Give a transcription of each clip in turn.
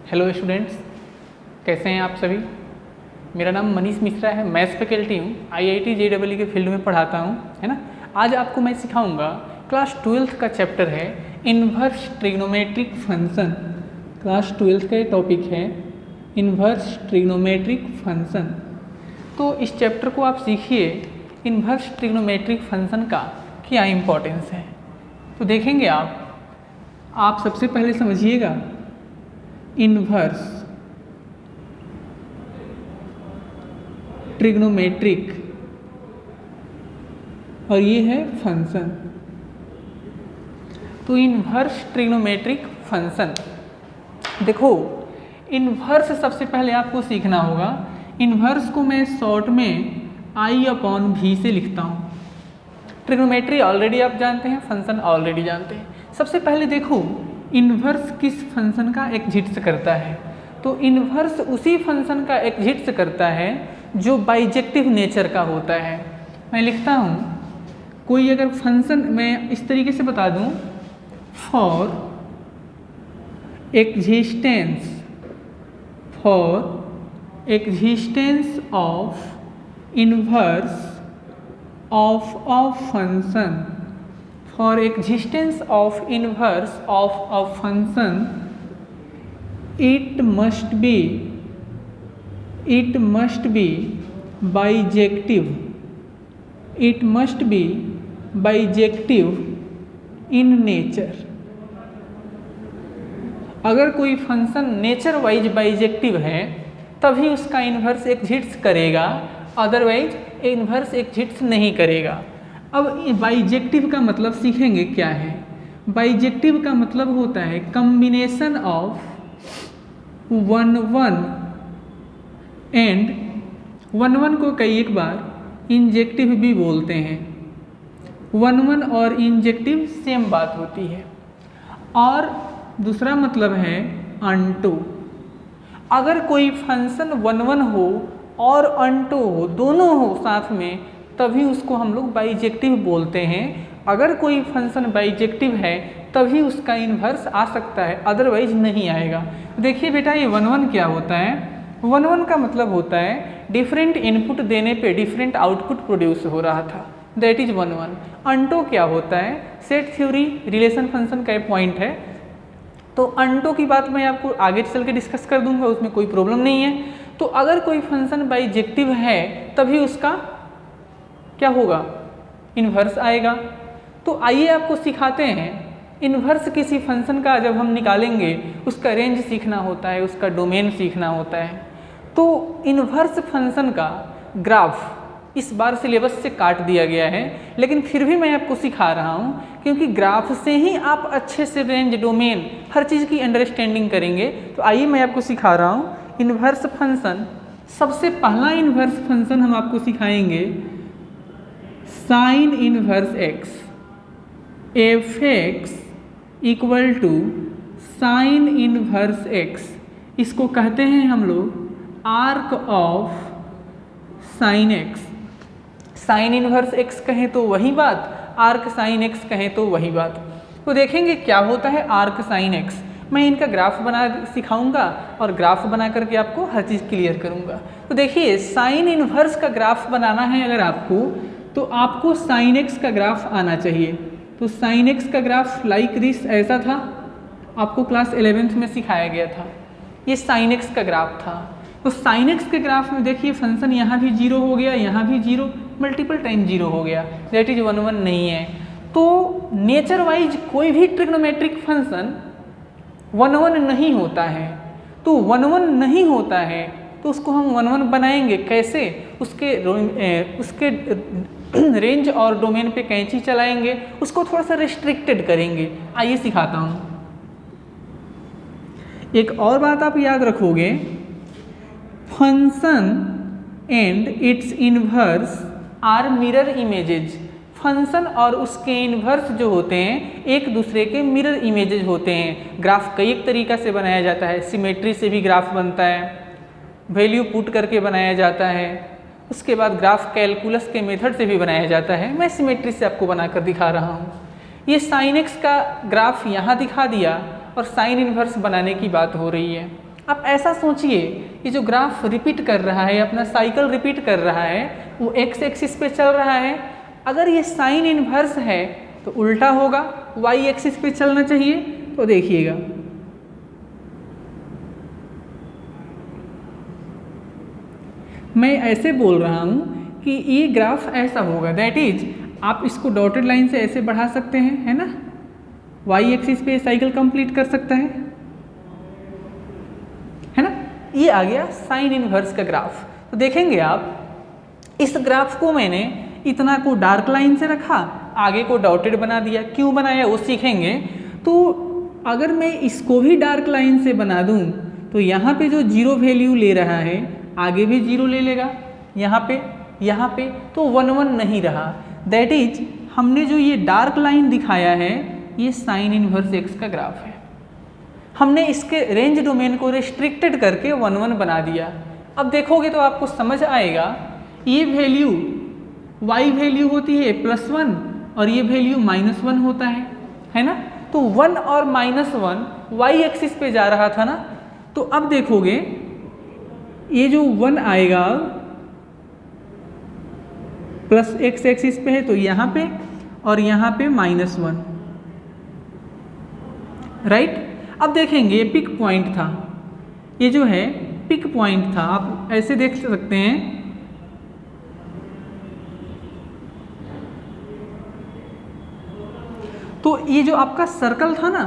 Hello students, कैसे हैं आप सभी। मेरा नाम मनीष मिश्रा है, मैथ्स फैकल्टी हूँ, IIT JEE के फील्ड में पढ़ाता हूँ, है ना। आज आपको मैं सिखाऊंगा, क्लास 12th का चैप्टर है inverse trigonometric function. Class 12th का टॉपिक है इन्वर्स ट्रिग्नोमेट्रिक फंक्शन। तो इस चैप्टर को आप सीखिए, इन्वर्स ट्रिग्नोमेट्रिक फंक्शन का क्या इम्पोर्टेंस है। तो देखेंगे आप सबसे पहले समझिएगा इन्वर्स ट्रिग्नोमेट्रिक और ये है फंक्शन। तो इन्वर्स ट्रिग्नोमेट्रिक फंक्शन, देखो इन्वर्स सबसे पहले आपको सीखना होगा। इन्वर्स को मैं शॉर्ट में I/V से लिखता हूँ। ट्रिग्नोमेट्री ऑलरेडी आप जानते हैं, फंक्शन ऑलरेडी जानते हैं। सबसे पहले देखो इन्वर्स किस फंक्शन का एग्जिस्ट करता है। तो इन्वर्स उसी फंक्शन का एग्जिस्ट करता है जो बाइजेक्टिव नेचर का होता है। मैं लिखता हूँ, कोई अगर फंक्शन मैं इस तरीके से बता दूँ, for existence of inverse of a function, for existence of inverse of a function it must be bijective in nature। अगर कोई फंक्शन नेचर वाइज बाइजेक्टिव है तभी उसका इन्वर्स एग्जिस्ट करेगा, अदरवाइज इन्वर्स एग्जिस्ट नहीं करेगा। अब बाइजेक्टिव का मतलब सीखेंगे क्या है। बाइजेक्टिव का मतलब होता है कॉम्बिनेशन ऑफ 1 एंड 1 को कई एक बार इंजेक्टिव भी बोलते हैं। 1 और इंजेक्टिव सेम बात होती है। और दूसरा मतलब है अनटू। अगर कोई फंक्शन 1 हो और अनटू हो, दोनों हो साथ में, तभी उसको हम लोग बाइजेक्टिव बोलते हैं। अगर कोई फंक्शन बाइजेक्टिव है तभी उसका इन्वर्स आ सकता है, अदरवाइज नहीं आएगा। देखिए बेटा, ये 1 क्या होता है। 1 का मतलब होता है डिफरेंट इनपुट देने पे डिफरेंट आउटपुट प्रोड्यूस हो रहा था, दैट इज 1। अनटो क्या होता है, सेट थ्योरी रिलेशन फंक्शन का पॉइंट है। तो अनटो की बात मैं आपको आगे चल के डिस्कस कर दूंगा, उसमें कोई प्रॉब्लम नहीं है। तो अगर कोई फंक्शन बाइजेक्टिव है तभी उसका क्या होगा, इन्वर्स आएगा। तो आइए आपको सिखाते हैं, इन्वर्स किसी फंक्शन का जब हम निकालेंगे उसका रेंज सीखना होता है, उसका डोमेन सीखना होता है। तो इन्वर्स फंक्शन का ग्राफ इस बार सिलेबस से काट दिया गया है, लेकिन फिर भी मैं आपको सिखा रहा हूँ क्योंकि ग्राफ से ही आप अच्छे से रेंज, डोमेन, हर चीज़ की अंडरस्टैंडिंग करेंगे। तो आइए मैं आपको सिखा रहा हूँ इन्वर्स फंक्शन। सबसे पहला इन्वर्स फंक्शन हम आपको सिखाएंगे sine inverse x, f(x) equal to sine inverse x. इसको कहते हैं हम लोग arc of sine x. Sine inverse x कहें तो वही बात, आर्क साइन एक्स कहें तो वही बात। तो देखेंगे क्या होता है आर्क साइन एक्स। मैं इनका ग्राफ बना सिखाऊंगा और ग्राफ बना करके आपको हर चीज़ क्लियर करूंगा। तो देखिए, साइन इन्वर्स का ग्राफ बनाना है अगर आपको, तो आपको साइन एक्स का ग्राफ आना चाहिए। तो साइन एक्स का ग्राफ लाइक दिस ऐसा था, आपको क्लास 11th में सिखाया गया था। ये साइन एक्स का ग्राफ था। तो साइन एक्स के ग्राफ में देखिए फंक्शन यहाँ भी 0 हो गया, यहाँ भी 0, मल्टीपल टाइम 0 हो गया, दैट इज 1 नहीं है। तो नेचर वाइज कोई भी ट्रिग्नोमेट्रिक फंक्शन 1 नहीं होता है। तो 1 नहीं होता है तो उसको हम 1 बनाएंगे कैसे, उसके रेंज और डोमेन पे कैंची चलाएंगे, उसको थोड़ा सा रिस्ट्रिक्टेड करेंगे। आइए सिखाता हूँ। एक और बात आप याद रखोगे, function and its inverse are mirror images. Function और उसके इन्वर्स जो होते हैं एक दूसरे के मिरर इमेजेज होते हैं। ग्राफ कई एक तरीका से बनाया जाता है, सिमेट्री से भी ग्राफ बनता है, वैल्यू पुट करके बनाया जाता है, उसके बाद ग्राफ कैलकुलस के मेथड से भी बनाया जाता है। मैं सिमेट्री से आपको बनाकर दिखा रहा हूँ। ये साइन एक्स का ग्राफ यहाँ दिखा दिया और साइन इन्वर्स बनाने की बात हो रही है। आप ऐसा सोचिए, ये जो ग्राफ रिपीट कर रहा है, अपना साइकिल रिपीट कर रहा है, वो एक्स एक्सिस पे चल रहा है। अगर ये साइन इनवर्स है तो उल्टा होगा, वाई एक्सिस पे चलना चाहिए। तो देखिएगा, मैं ऐसे बोल रहा हूँ कि ये ग्राफ ऐसा होगा, दैट इज आप इसको डॉटेड लाइन से ऐसे बढ़ा सकते हैं, है ना, वाई एक्सिस पे साइकिल कंप्लीट कर सकता है ना। ये आ गया साइन इनवर्स का ग्राफ। तो देखेंगे आप, इस ग्राफ को मैंने इतना को डार्क लाइन से रखा, आगे को डॉटेड बना दिया। क्यों बनाया वो सीखेंगे। तो अगर मैं इसको भी डार्क लाइन से बना दूं तो यहाँ पे जो जीरो वैल्यू ले रहा है आगे भी जीरो ले लेगा, यहाँ पे तो 1 1 नहीं रहा। दैट इज हमने जो ये डार्क लाइन दिखाया है ये साइन इनवर्स एक्स का ग्राफ है। हमने इसके रेंज डोमेन को रिस्ट्रिक्टेड करके 1 1 बना दिया। अब देखोगे तो आपको समझ आएगा, ये वैल्यू y वैल्यू होती है +1 और ये वैल्यू -1 होता है ना। तो 1 और -1 y एक्सिस पे जा रहा था ना। तो अब देखोगे ये जो 1 आएगा प्लस x एक्सिस पे है तो यहाँ पे और यहाँ पे -1, राइट। अब देखेंगे ये पिक पॉइंट था, ये जो है पिक पॉइंट था, आप ऐसे देख सकते हैं। तो ये जो आपका सर्कल था ना,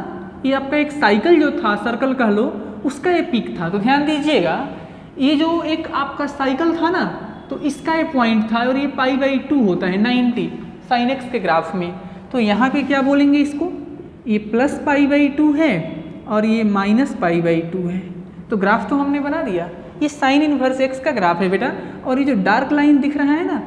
ये आपका एक साइकिल जो था, सर्कल कह लो, उसका ये पिक था। तो ध्यान दीजिएगा, ये जो एक आपका साइकिल था ना, तो इसका ये पॉइंट था और ये π/2 होता है 90 साइन एक्स के ग्राफ में। तो यहाँ पे क्या बोलेंगे इसको, ये +π/2 है और ये -π/2 है। तो ग्राफ तो हमने बना दिया। ये साइन इनवर्स एक्स का ग्राफ है बेटा। और ये जो डार्क लाइन दिख रहा है ना,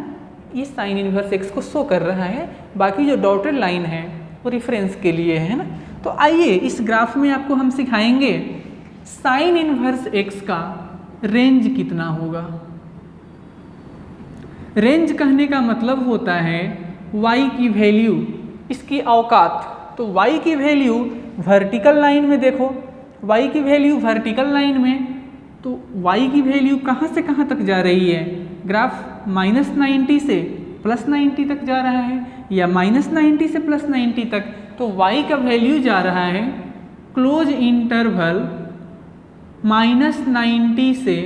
ये साइन इनवर्स एक्स को शो कर रहा है। बाकी जो डॉटेड लाइन है वो रेफरेंस के लिए है ना। तो आइए इस ग्राफ में आपको हम सिखाएंगे साइन इनवर्स एक्स का रेंज कितना होगा। रेंज कहने का मतलब होता है y की वैल्यू, इसकी औकात। तो y की वैल्यू वर्टिकल लाइन में देखो, y की वैल्यू वर्टिकल लाइन में, तो y की वैल्यू कहाँ से कहाँ तक जा रही है। ग्राफ -90 से +90 तक जा रहा है या -90 से +90 तक। तो y का वैल्यू जा रहा है क्लोज इंटरवल -90 से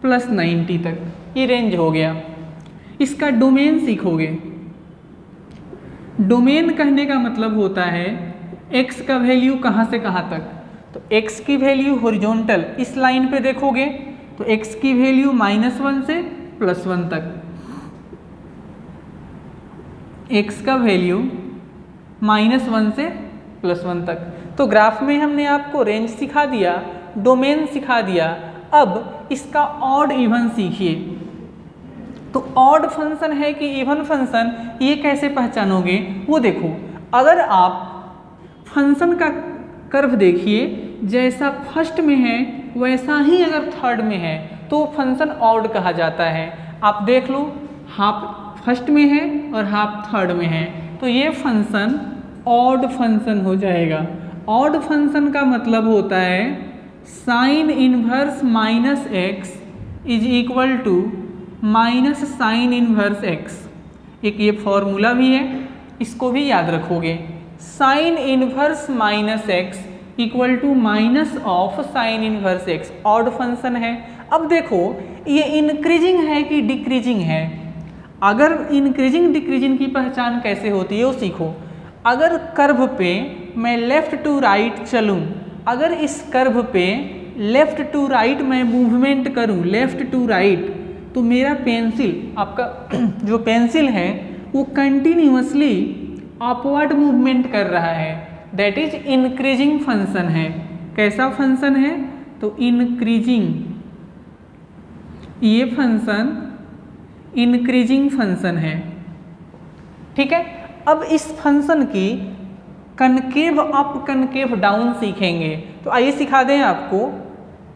+90 तक, ये रेंज हो गया। इसका डोमेन सीखोगे। डोमेन कहने का मतलब होता है x का वैल्यू कहाँ से कहाँ तक। तो x की वैल्यू हॉरिजॉन्टल इस लाइन पे देखोगे तो x की वैल्यू -1 से +1 तक, x का वैल्यू -1 से +1 तक। तो ग्राफ में हमने आपको रेंज सिखा दिया, डोमेन सिखा दिया। अब इसका ऑड इवन सीखिए। तो ऑड फंक्शन है कि इवन फंक्शन, ये कैसे पहचानोगे वो देखो। अगर आप फंक्शन का कर्व देखिए, जैसा फर्स्ट में है वैसा ही अगर थर्ड में है तो फंक्शन ऑड कहा जाता है। आप देख लो, हाफ फर्स्ट में है और हाफ थर्ड में है, तो ये फंक्शन ऑड फंक्शन हो जाएगा। ऑड फंक्शन का मतलब होता है sine inverse -x is equal to -sine inverse x। एक ये फॉर्मूला भी है, इसको भी याद रखोगे। Sine inverse -x equal to -of sine inverse x, odd function है। अब देखो ये इंक्रीजिंग है कि डिक्रीजिंग है। अगर इंक्रीजिंग डिक्रीजिंग की पहचान कैसे होती है वो सीखो। अगर कर्व पे मैं लेफ्ट टू राइट चलूँ, अगर इस कर्व पे लेफ्ट टू राइट मैं मूवमेंट करूँ, लेफ्ट टू राइट, तो मेरा पेंसिल, आपका जो पेंसिल है वो कंटिन्यूअसली अपवर्ड मूवमेंट कर रहा है। दैट इज इंक्रीजिंग फंक्शन है। कैसा फंक्शन है, तो इंक्रीजिंग, ये फंक्शन इंक्रीजिंग फंक्शन है। ठीक है। अब इस फंक्शन की कनकेव अप कनकेव डाउन सीखेंगे। तो आइए सिखा दें आपको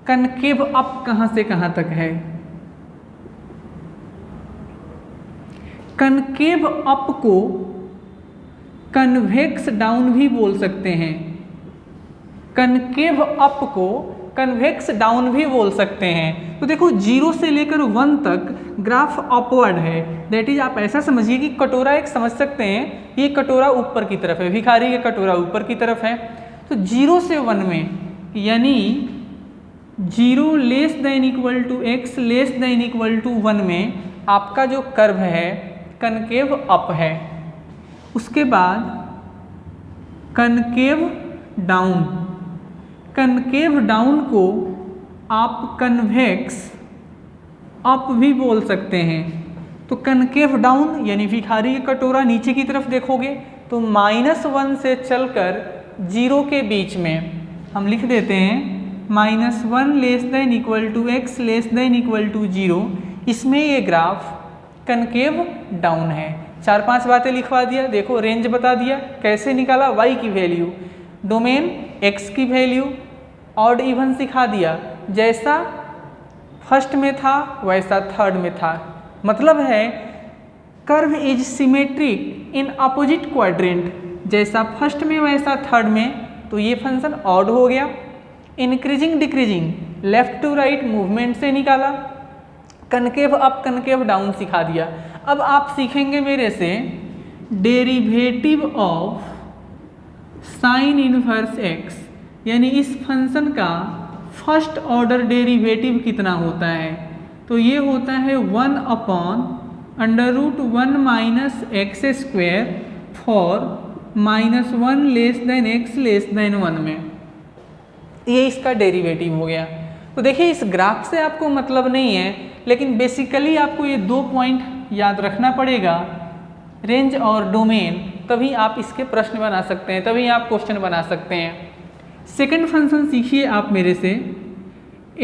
कनकेव अप कहाँ से कहाँ तक है। कनकेव अप को कन्वेक्स डाउन भी बोल सकते हैं। कनकेव अप को कन्वेक्स डाउन भी बोल सकते हैं। तो देखो 0 से लेकर 1 तक ग्राफ अपवर्ड है, दैट इज आप ऐसा समझिए कि कटोरा एक समझ सकते हैं, ये कटोरा ऊपर की तरफ है, भिखारी का कटोरा ऊपर की तरफ है। तो 0 से 1 में यानी 0 less than equal to x less than equal to 1 में आपका जो कर्व है कनकेव अप है। उसके बाद कनकेव डाउन, कनकेव डाउन को आप कन्वेक्स अप भी बोल सकते हैं। तो कनकेव डाउन यानी भिखारी का कटोरा नीचे की तरफ देखोगे तो -1 से चलकर 0 के बीच में हम लिख देते हैं -1 less than equal to x less than equal to 0। इसमें ये ग्राफ कनकेव डाउन है। 4-5 बातें लिखवा दिया, देखो रेंज बता दिया, कैसे निकाला, y की वैल्यू, डोमेन x की वैल्यू, ऑड इवन सिखा दिया, जैसा फर्स्ट में था वैसा थर्ड में था। मतलब है curve is symmetric in opposite quadrant, जैसा फर्स्ट में वैसा थर्ड में, तो ये फंक्शन ऑड हो गया। Increasing decreasing left to right movement से निकाला, कनकेव अप कनकेव डाउन सिखा दिया। अब आप सीखेंगे मेरे से derivative of sine inverse x, यानी इस फंक्शन का फर्स्ट ऑर्डर डेरिवेटिव कितना होता है। तो ये होता है 1/√1 minus x square for -1 less then x less then 1 में, ये इसका डेरिवेटिव हो गया। तो देखिए इस ग्राफ से आपको मतलब नहीं है, लेकिन बेसिकली आपको ये 2 पॉइंट याद रखना पड़ेगा, रेंज और डोमेन, तभी आप इसके प्रश्न बना सकते हैं, तभी आप क्वेश्चन बना सकते हैं। सेकंड फंक्शन सीखिए आप मेरे से,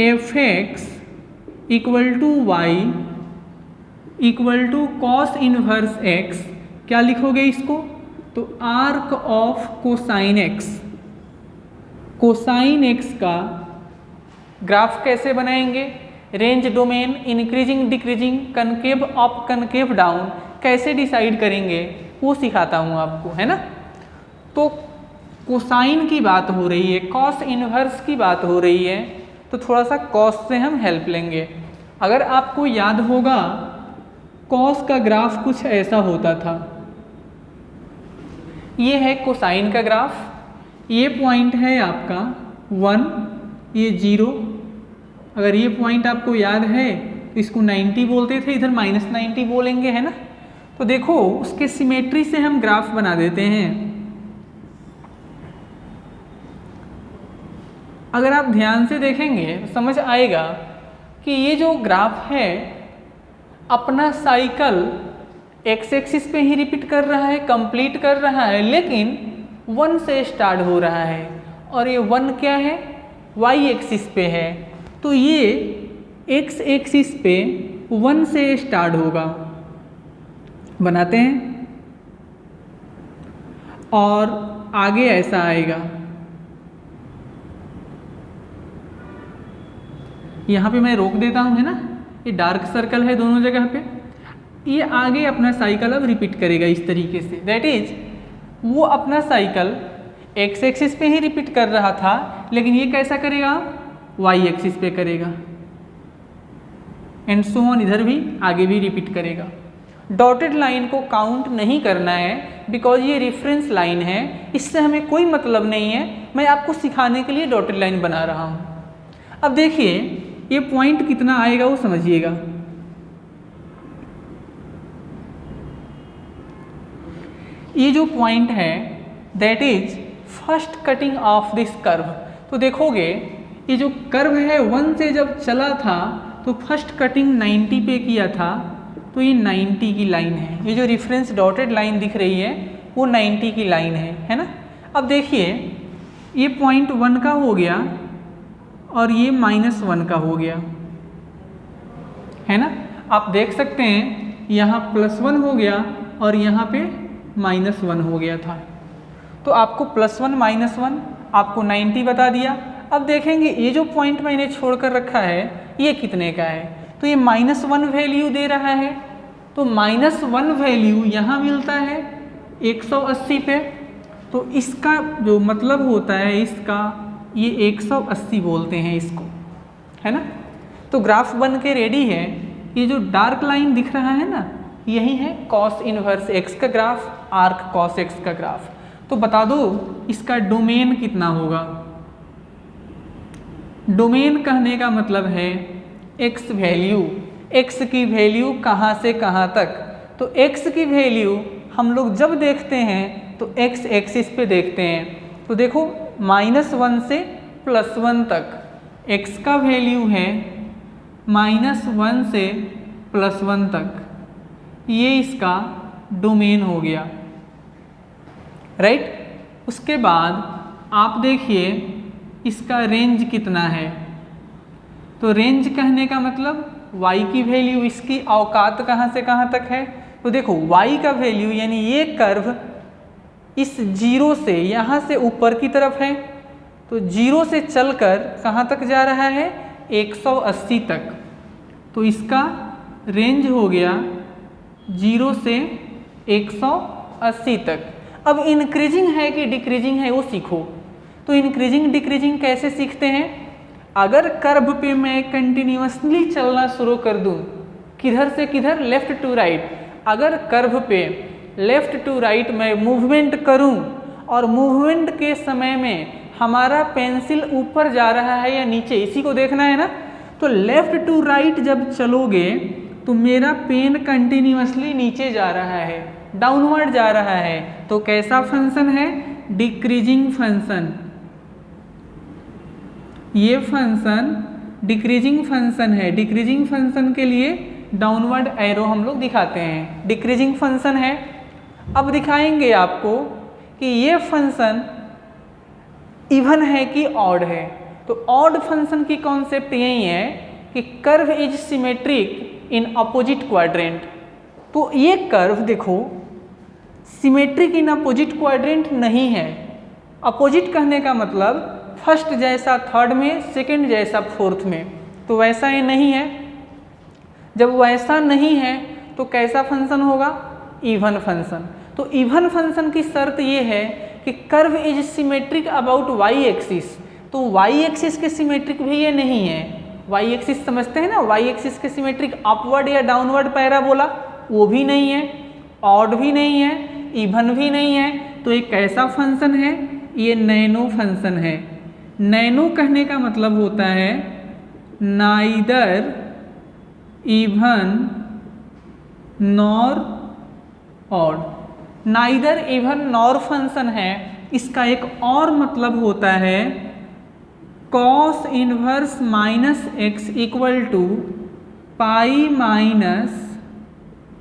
f(x) equal to y equal to cos inverse x। क्या लिखोगे इसको, तो arc of cosine x। Cosine x का ग्राफ कैसे बनाएंगे, range domain increasing decreasing concave up concave down कैसे डिसाइड करेंगे वो सिखाता हूँ आपको, है ना। तो कोसाइन की बात हो रही है, कॉस इनवर्स की बात हो रही है, तो थोड़ा सा कॉस से हम हेल्प लेंगे। अगर आपको याद होगा कॉस का ग्राफ कुछ ऐसा होता था, ये है कोसाइन का ग्राफ, ये पॉइंट है आपका 1, ये 0। अगर ये पॉइंट आपको याद है तो इसको 90 बोलते थे, इधर -90 बोलेंगे, है ना। तो देखो उसके सिमेट्री से हम ग्राफ बना देते हैं। अगर आप ध्यान से देखेंगे तो समझ आएगा कि ये जो ग्राफ है अपना साइकिल एक्स एक्सिस पे ही रिपीट कर रहा है, कंप्लीट कर रहा है, लेकिन 1 से स्टार्ट हो रहा है, और ये 1 क्या है, y एक्सिस पे है, तो ये x एक्सिस पे 1 से स्टार्ट होगा, बनाते हैं, और आगे ऐसा आएगा। यहाँ पे मैं रोक देता हूँ, है ना, ये डार्क सर्कल है दोनों जगह पे। ये आगे अपना साइकिल अब रिपीट करेगा इस तरीके से, दैट इज वो अपना साइकिल एक्स एक्सिस पे ही रिपीट कर रहा था, लेकिन ये कैसा करेगा, वाई एक्सिस पे करेगा, एंड सो ऑन, इधर भी आगे भी रिपीट करेगा। डॉटेड लाइन को काउंट नहीं करना है बिकॉज ये रेफरेंस लाइन है, इससे हमें कोई मतलब नहीं है, मैं आपको सिखाने के लिए डॉटेड लाइन बना रहा हूँ। अब देखिए ये पॉइंट कितना आएगा वो समझिएगा। ये जो पॉइंट है that is first cutting of this curve. तो देखोगे ये जो कर्व है 1 से जब चला था तो फर्स्ट कटिंग 90 पे किया था, तो ये 90 की लाइन है। ये जो रेफरेंस डॉटेड लाइन दिख रही है वो 90 की लाइन है ना। अब देखिए ये पॉइंट 1 का हो गया और ये -1 का हो गया, है ना। आप देख सकते हैं यहाँ +1 हो गया और यहाँ पे -1 हो गया था। तो आपको +1 -1 आपको 90 बता दिया। अब देखेंगे ये जो पॉइंट मैंने छोड़कर रखा है ये कितने का है, तो ये -1 वैल्यू दे रहा है। तो -1 वैल्यू यहाँ मिलता है 180 पे। तो इसका जो मतलब होता है इसका ये 180 बोलते हैं इसको, है ना। तो ग्राफ बन के रेडी है। ये जो डार्क लाइन दिख रहा है ना, यही है कॉस इनवर्स एक्स का ग्राफ, आर्क कॉस एक्स का ग्राफ। तो बता दो इसका डोमेन कितना होगा। डोमेन कहने का मतलब है एक्स वैल्यू, एक्स की वैल्यू कहाँ से कहाँ तक। तो एक्स की वैल्यू हम लोग जब देखते हैं तो एक्स एक्सिस पे देखते हैं। तो देखो -1 से +1 तक एक्स का वैल्यू है -1 से +1 तक, ये इसका डोमेन हो गया, राइट। उसके बाद आप देखिए इसका रेंज कितना है। तो रेंज कहने का मतलब y की वैल्यू, इसकी औकात कहाँ से कहाँ तक है। तो देखो y का वैल्यू यानी ये कर्व इस 0 से यहाँ से ऊपर की तरफ है, तो 0 से चलकर कहाँ तक जा रहा है 180 तक। तो इसका रेंज हो गया 0 से 180 तक। अब इंक्रीजिंग है कि डिक्रीजिंग है वो सीखो। तो इंक्रीजिंग डिक्रीजिंग कैसे सीखते हैं। अगर कर्व पे मैं कंटिन्यूअसली चलना शुरू कर दूं, किधर से किधर, लेफ्ट टू राइट। अगर कर्व पे लेफ्ट टू राइट मैं मूवमेंट करूं और मूवमेंट के समय में हमारा पेंसिल ऊपर जा रहा है या नीचे, इसी को देखना है ना। तो लेफ्ट टू राइट जब चलोगे तो मेरा पेन कंटिन्यूअसली नीचे जा रहा है, डाउनवर्ड जा रहा है। तो कैसा फंक्शन है, डिक्रीजिंग फंक्शन। ये फंक्शन डिक्रीजिंग फंक्शन है। डिक्रीजिंग फंक्शन के लिए डाउनवर्ड एरो हम लोग दिखाते हैं, डिक्रीजिंग फंक्शन है। अब दिखाएंगे आपको कि ये फंक्शन इवन है कि ऑड है। तो ऑड फंक्शन की कॉन्सेप्ट यही है कि curve is symmetric in opposite quadrant. तो ये कर्व देखो सिमेट्रिक इन अपोजिट क्वाड्रेंट नहीं है। अपोजिट कहने का मतलब फर्स्ट जैसा थर्ड में, सेकंड जैसा फोर्थ में, तो वैसा ये नहीं है। जब वैसा नहीं है तो कैसा फंक्शन होगा, इवन फंक्शन। तो इवन फंक्शन की शर्त ये है कि curve is symmetric about y axis. तो वाई एक्सिस के सिमेट्रिक भी ये नहीं है। वाई एक्सिस समझते हैं ना, वाई एक्सिस के सिमेट्रिक अपवर्ड या डाउनवर्ड पैराबोला, वो भी नहीं है, ऑड भी नहीं है, इवन भी नहीं है। तो एक कैसा फंक्शन है, ये नैनो फंक्शन है। नैनो कहने का मतलब होता है neither even nor odd. Neither even nor function है। इसका एक और मतलब होता है cos inverse -x equal to pi minus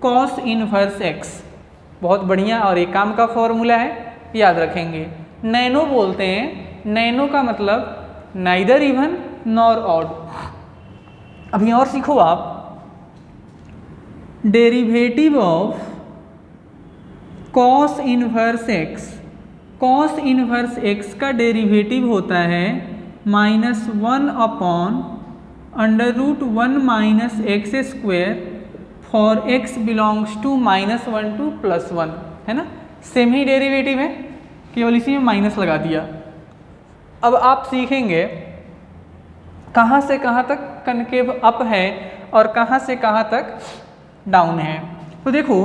cos inverse x। बहुत बढ़िया, और एक काम का फॉर्मूला है, याद रखेंगे। नैनो बोलते हैं, नैनो का मतलब नाइदर इवन नॉर ऑड। अभी और सीखो आप। Derivative of cos inverse x, cos inverse x का डेरिवेटिव होता है -1 upon √1 minus x square for x belongs to -1 to +1, है ना। सेम ही डेरिवेटिव है, केवल इसी में माइनस लगा दिया। अब आप सीखेंगे कहाँ से कहाँ तक कनकेव अप है और कहाँ से कहाँ तक डाउन है। तो देखो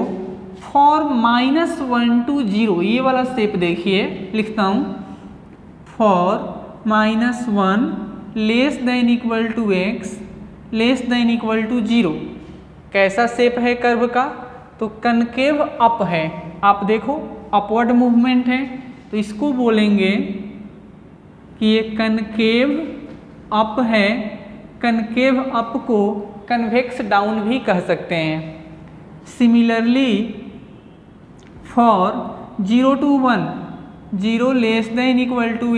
फॉर -1 to 0, ये वाला स्टेप देखिए, लिखता हूँ। For -1 less than equal to x less than equal to 0, कैसा शेप है कर्व का, तो कनकेव अप है। आप देखो अपवर्ड मूवमेंट है, तो इसको बोलेंगे कि ये कनकेव अप है। कनकेव अप को कन्वेक्स डाउन भी कह सकते हैं। Similarly for 0 to 1, 0 less than equal to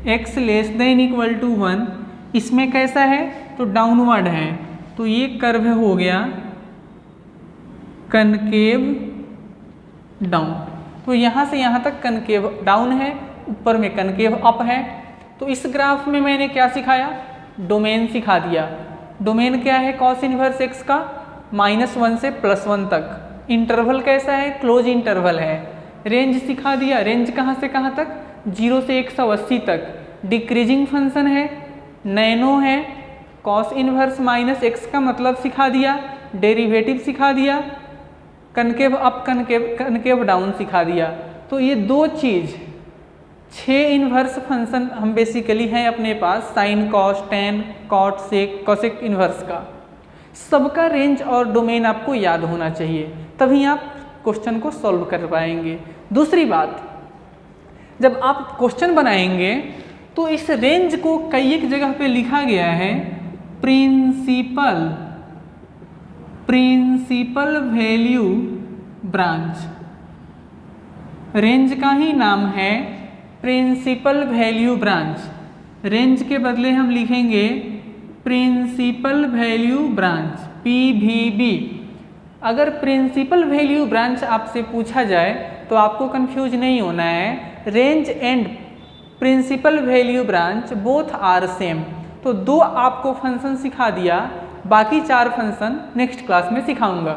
x less than equal to 1, इसमें कैसा है, तो डाउनवर्ड है। तो ये कर्व हो गया कनकेव डाउन। तो यहाँ से यहाँ तक कनकेव डाउन है, ऊपर में कनकेव अप है। तो इस ग्राफ में मैंने क्या सिखाया, डोमेन सिखा दिया। डोमेन क्या है कॉस इनवर्स एक्स का, -1 से +1 तक। इंटरवल कैसा है, क्लोज इंटरवल है। रेंज सिखा दिया, रेंज कहाँ से कहाँ तक, 0 से 180 तक। डिक्रीजिंग फंक्शन है, नैनो है, कॉस इनवर्स माइनस एक्स का मतलब सिखा दिया, डेरिवेटिव सिखा दिया, कनकेव अप कनकेव डाउन सिखा दिया। तो ये दो चीज़ 6 इन्वर्स फंक्शन हम बेसिकली हैं अपने पास, sine cos tan cot sec cosec inverse का। सबका रेंज और डोमेन आपको याद होना चाहिए, तभी आप क्वेश्चन को सॉल्व कर पाएंगे। दूसरी बात, जब आप क्वेश्चन बनाएंगे तो इस रेंज को कई एक जगह पे लिखा गया है प्रिंसिपल वैल्यू ब्रांच। रेंज का ही नाम है प्रिंसिपल वैल्यू ब्रांच। रेंज के बदले हम लिखेंगे प्रिंसिपल वैल्यू ब्रांच PVB। अगर प्रिंसिपल वैल्यू ब्रांच आपसे पूछा जाए तो आपको कंफ्यूज नहीं होना है, range and principal value branch both are same. तो 2 आपको फंक्शन सिखा दिया, बाकी 4 फंक्शन नेक्स्ट क्लास में सिखाऊंगा।